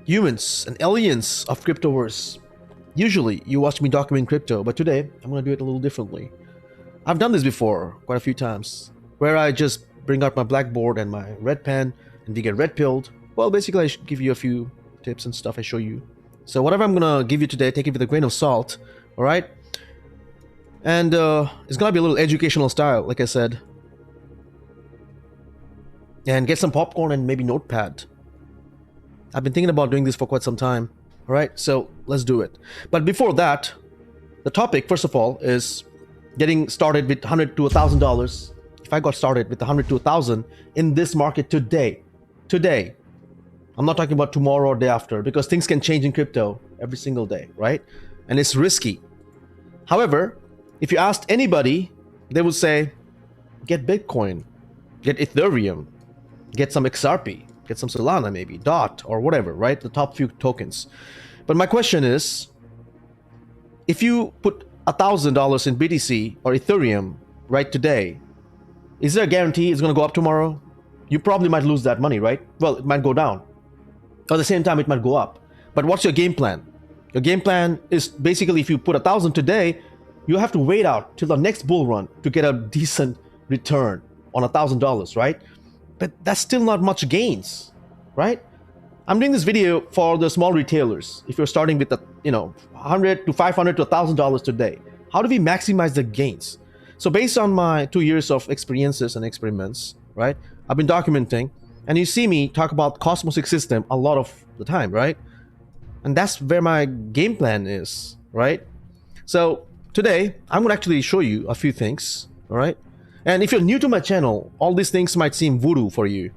humans and aliens of cryptoverse. Usually, you watch me document crypto, but today I'm gonna do it a little differently. I've done this before quite a few times, where I just bring out my blackboard and my red pen, and we get red pilled. Well, basically, I should give you a few tips and stuff I show you. So whatever I'm gonna give you today, take it with a grain of salt. All right, and it's gonna be a little educational style, like I said. And get some popcorn and maybe notepad. I've been thinking about doing this for quite some time. All right, so let's do it. But before that, the topic, first of all, is getting started with $100 to $1,000. If I got started with $100 to $1,000 in this market today, I'm not talking about tomorrow or day after, because things can change in crypto every single day, right? And it's risky. However, if you asked anybody, they would say, get Bitcoin, get Ethereum, get some XRP, get some Solana maybe, DOT or whatever, right? The top few tokens. But my question is, if you put $1,000 in BTC or Ethereum right today, is there a guarantee it's going to go up tomorrow? You probably might lose that money, right? Well, it might go down. At the same time, it might go up. But what's your game plan? Your game plan is basically, if you put 1,000 today, you have to wait out till the next bull run to get a decent return on $1,000, right? But that's still not much gains, right? I'm doing this video for the small retailers. If you're starting with $100 to $500 to $1,000 today, how do we maximize the gains? So based on my 2 years of experiences and experiments, right? I've been documenting, and you see me talk about Cosmos system a lot of the time, right? And that's where my game plan is, right? So today I'm going to actually show you a few things, all right? And if you're new to my channel, all these things might seem voodoo for you.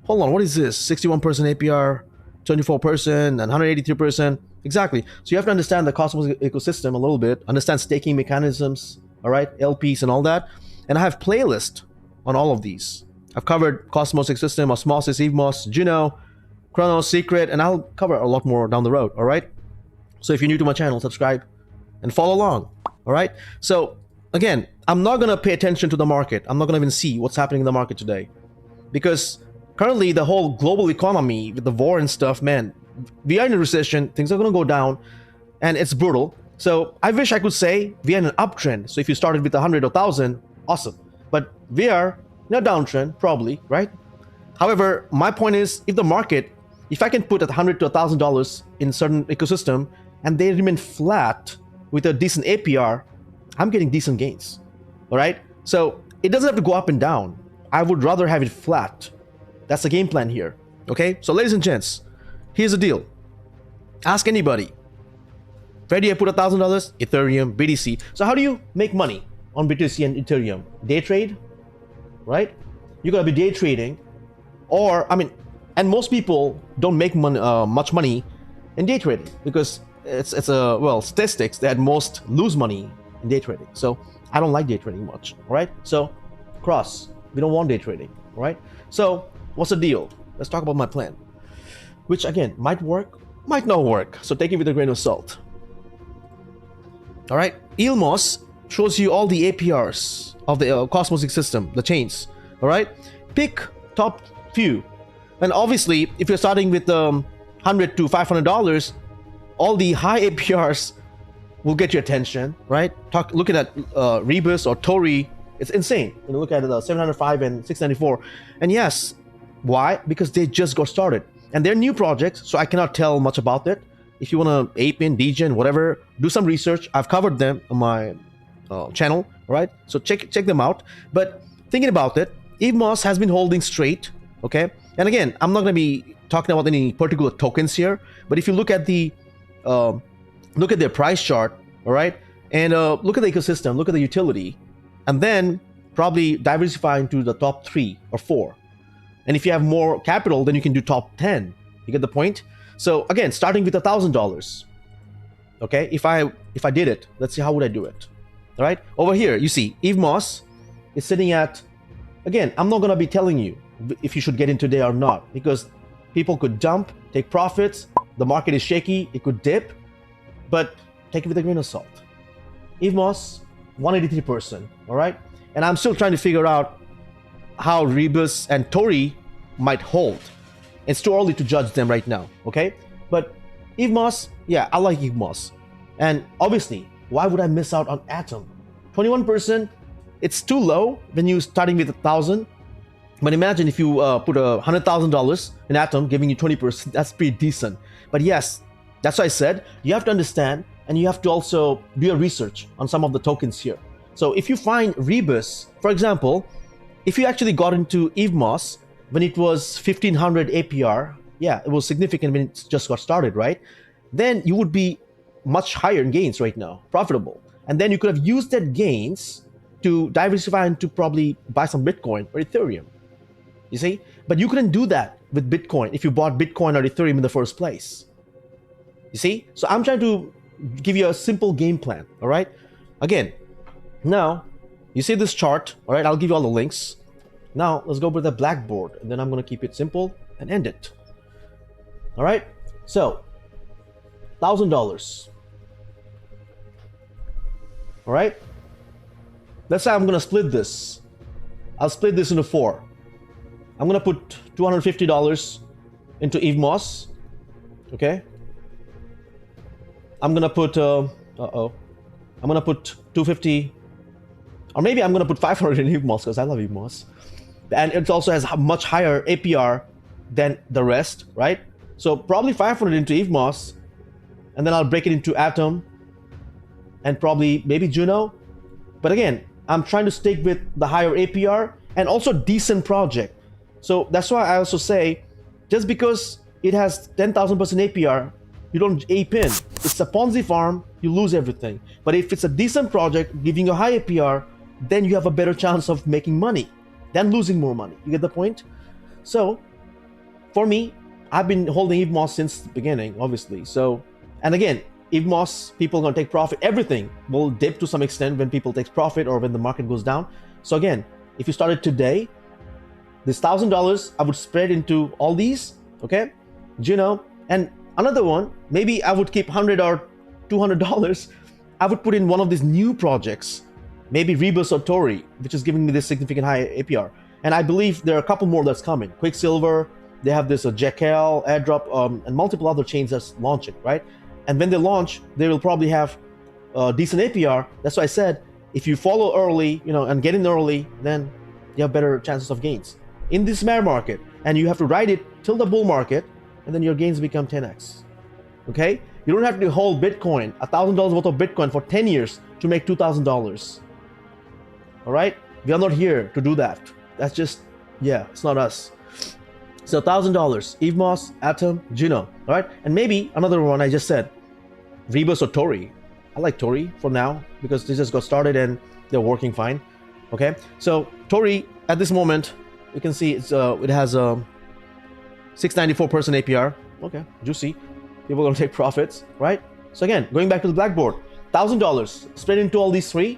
Hold on, what is this? 61% APR, 24%, and 183%. Exactly. So you have to understand the Cosmos ecosystem a little bit, understand staking mechanisms, all right, LPs and all that. And I have playlists on all of these. I've covered Cosmos ecosystem, Osmosis, Evmos, Juno, Chronos, Secret, and I'll cover a lot more down the road, all right? So if you're new to my channel, subscribe and follow along, all right? So again, I'm not going to pay attention to the market. I'm not going to even see what's happening in the market today. Because currently the whole global economy with the war and stuff, man, we are in a recession. Things are going to go down and it's brutal. So I wish I could say we are in an uptrend. So if you started with 100 or 1,000, awesome. But we are in a downtrend, probably, right? However, my point is, if the market, if I can put $100 to $1,000 in certain ecosystem and they remain flat with a decent APR, I'm getting decent gains. All right, so it doesn't have to go up and down. I would rather have it flat. That's the game plan here. Okay, so ladies and gents, here's the deal. Ask anybody. Where do you put $1,000? Ethereum, BTC. So how do you make money on BTC and Ethereum? Day trade, right? You gotta be day trading, or and most people don't make money, much money in day trading, because it's statistics that most lose money in day trading. So I don't like day trading much, all right? So we don't want day trading, all right? So what's the deal? Let's talk about my plan, which again, might work, might not work. So take it with a grain of salt. All right, Elmos shows you all the APRs of the Cosmos system, the chains, all right? Pick top few. And obviously, if you're starting with $100 to $500, all the high APRs will get your attention, right? Look at that Rebus or Tori. It's insane. Look at the 705 and 694. And yes, why? Because they just got started. And they're new projects, so I cannot tell much about it. If you want to ape in, degen, whatever, do some research. I've covered them on my channel, right? So check them out. But thinking about it, Evmos has been holding straight, okay? And again, I'm not going to be talking about any particular tokens here, but if you look at look at their price chart, all right, and look at the ecosystem, look at the utility, and then probably diversify into the top 3 or 4. And if you have more capital, then you can do top 10. You get the point? So again, starting with $1,000. Okay, if I did it, let's see, how would I do it? All right, over here you see Evmos is sitting at, again, I'm not gonna be telling you if you should get in today or not, because people could dump, take profits, the market is shaky, it could dip, but take it with a grain of salt. Evmos, 183%, all right? And I'm still trying to figure out how Rebus and Tori might hold. It's too early to judge them right now, okay? But EVMOS, yeah, I like EVMOS. And obviously, why would I miss out on Atom? 21%, it's too low when you're starting with 1,000. But imagine if you put $100,000 in Atom, giving you 20%, that's pretty decent. But yes, that's what I said. You have to understand, and you have to also do your research on some of the tokens here. So if you find Rebus, for example, if you actually got into EVMOS when it was 1500 APR, yeah, it was significant when it just got started, right? Then you would be much higher in gains right now, profitable. And then you could have used that gains to diversify and to probably buy some Bitcoin or Ethereum. You see? But you couldn't do that with Bitcoin if you bought Bitcoin or Ethereum in the first place. You see? So I'm trying to give you a simple game plan, all right? Again, now, you see this chart, all right? I'll give you all the links. Now, let's go with the Blackboard, and then I'm going to keep it simple and end it. All right? So, $1,000. All right? Let's say I'm going to split this. I'll split this into 4. I'm going to put $250 into EVMOS. Okay? I'm going to put, I'm going to put 250, or maybe I'm going to put 500 in EVMOS because I love EVMOS. And it also has a much higher APR than the rest, right? So probably 500 into EVMOS, and then I'll break it into Atom, and probably maybe Juno. But again, I'm trying to stick with the higher APR and also decent project. So that's why I also say, just because it has 10,000% APR, you don't ape in. It's a Ponzi farm, you lose everything. But if it's a decent project giving you a high APR, then you have a better chance of making money than losing more money. You get the point? So for me, I've been holding EVMOS since the beginning, obviously. So, and again, EVMOS, people are gonna take profit. Everything will dip to some extent when people take profit or when the market goes down. So again, if you started today, this $1,000, I would spread into all these, okay? Juno, and another one, maybe I would keep $100 or $200. I would put in one of these new projects, maybe Rebus or Tori, which is giving me this significant high APR. And I believe there are a couple more that's coming. Quicksilver, they have this Jekyll, Airdrop, and multiple other chains that's launching, right? And when they launch, they will probably have decent APR. That's why I said, if you follow early, and get in early, then you have better chances of gains in this bear market. And you have to ride it till the bull market, and then your gains become 10x. Okay? You don't have to hold Bitcoin, $1,000 worth of Bitcoin for 10 years to make $2,000. All right? We are not here to do that. That's just, it's not us. So $1,000, EVMOS, Atom, Juno, all right? And maybe another one I just said, Rebus or Tori. I like Tori for now because they just got started and they're working fine. Okay, so Tori at this moment, you can see it has a 694% APR. Okay, juicy. People are gonna take profits, right? So again, going back to the Blackboard, $1,000 spread into all these 3,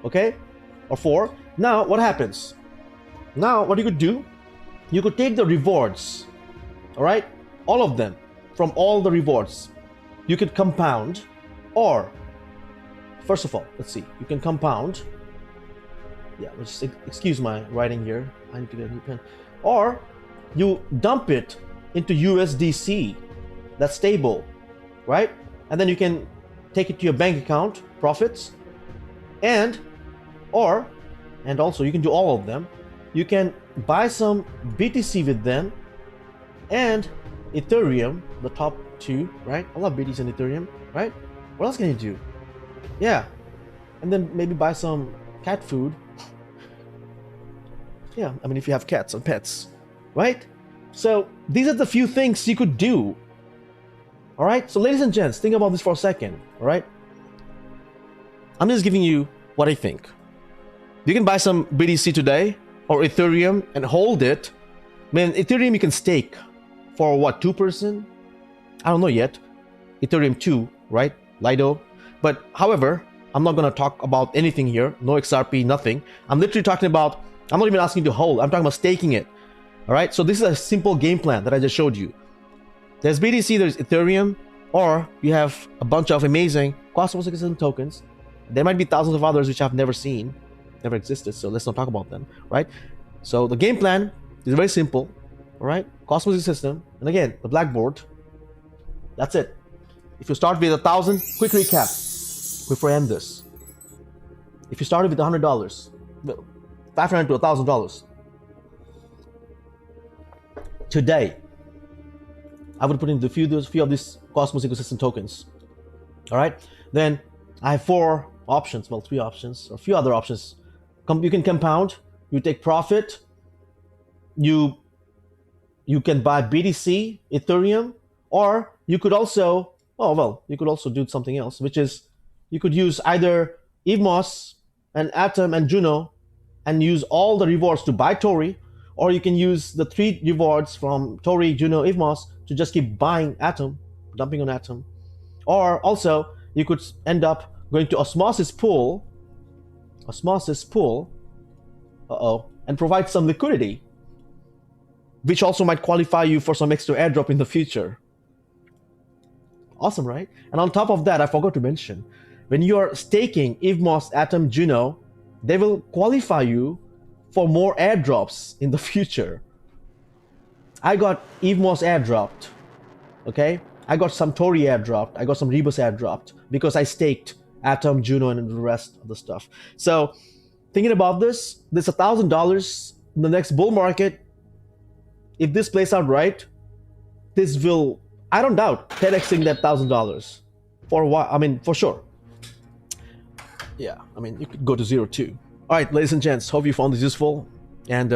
okay, or 4. Now what happens? Now what you could do? You could take the rewards, all right, all of them, from all the rewards. You could compound, or first of all, let's see, you can compound. Yeah, let's excuse my writing here. I need to get a new pen. Or you dump it into USDC, that's stable, right? And then you can take it to your bank account, profits, and also you can do all of them. You can buy some BTC with them and Ethereum, the top 2, right? I love BTC and Ethereum, right? What else can you do? Yeah, and then maybe buy some cat food. Yeah, I mean, if you have cats and pets, right? So these are the few things you could do. All right, so ladies and gents, think about this for a second. All right, I'm just giving you what I think. You can buy some BTC today or Ethereum and hold it. Man, Ethereum you can stake for what, 2%? I don't know yet. Ethereum 2, right? Lido. But however, I'm not going to talk about anything here. No XRP, nothing. I'm literally talking about, I'm not even asking you to hold. I'm talking about staking it. All right. So this is a simple game plan that I just showed you. There's BTC, there's Ethereum, or you have a bunch of amazing Cosmos ecosystem tokens. There might be thousands of others which I've never seen, never existed. So let's not talk about them, right? So the game plan is very simple. All right. Cosmos ecosystem. And again, the Blackboard. That's it. If you start with 1,000, quick recap before I end this. If you started with $100, $500 to $1,000, today, I would put in a few of these Cosmos ecosystem tokens. All right. Then I have 4 options. Well, 3 options or a few other options. You can compound. You take profit. You can buy BTC, Ethereum, or you could also you could also do something else, which is you could use either Evmos and Atom and Juno and use all the rewards to buy Tori, or you can use the 3 rewards from Tori, Juno, Evmos to just keep buying Atom, dumping on Atom. Or also you could end up going to Osmosis Pool, and provide some liquidity, which also might qualify you for some extra airdrop in the future. Awesome, right? And on top of that, I forgot to mention, when you are staking Evmos, Atom, Juno, they will qualify you for more airdrops in the future. I got Evmos airdropped, okay? I got some Tori airdropped. I got some Rebus airdropped because I staked Atom, Juno, and the rest of the stuff. So thinking about this $1,000 in the next bull market, if this plays out right, this will, I don't doubt, 10xing that $1,000 for a while. I mean, for sure. Yeah, I mean, you could go to 0 too. All right, ladies and gents, hope you found this useful. And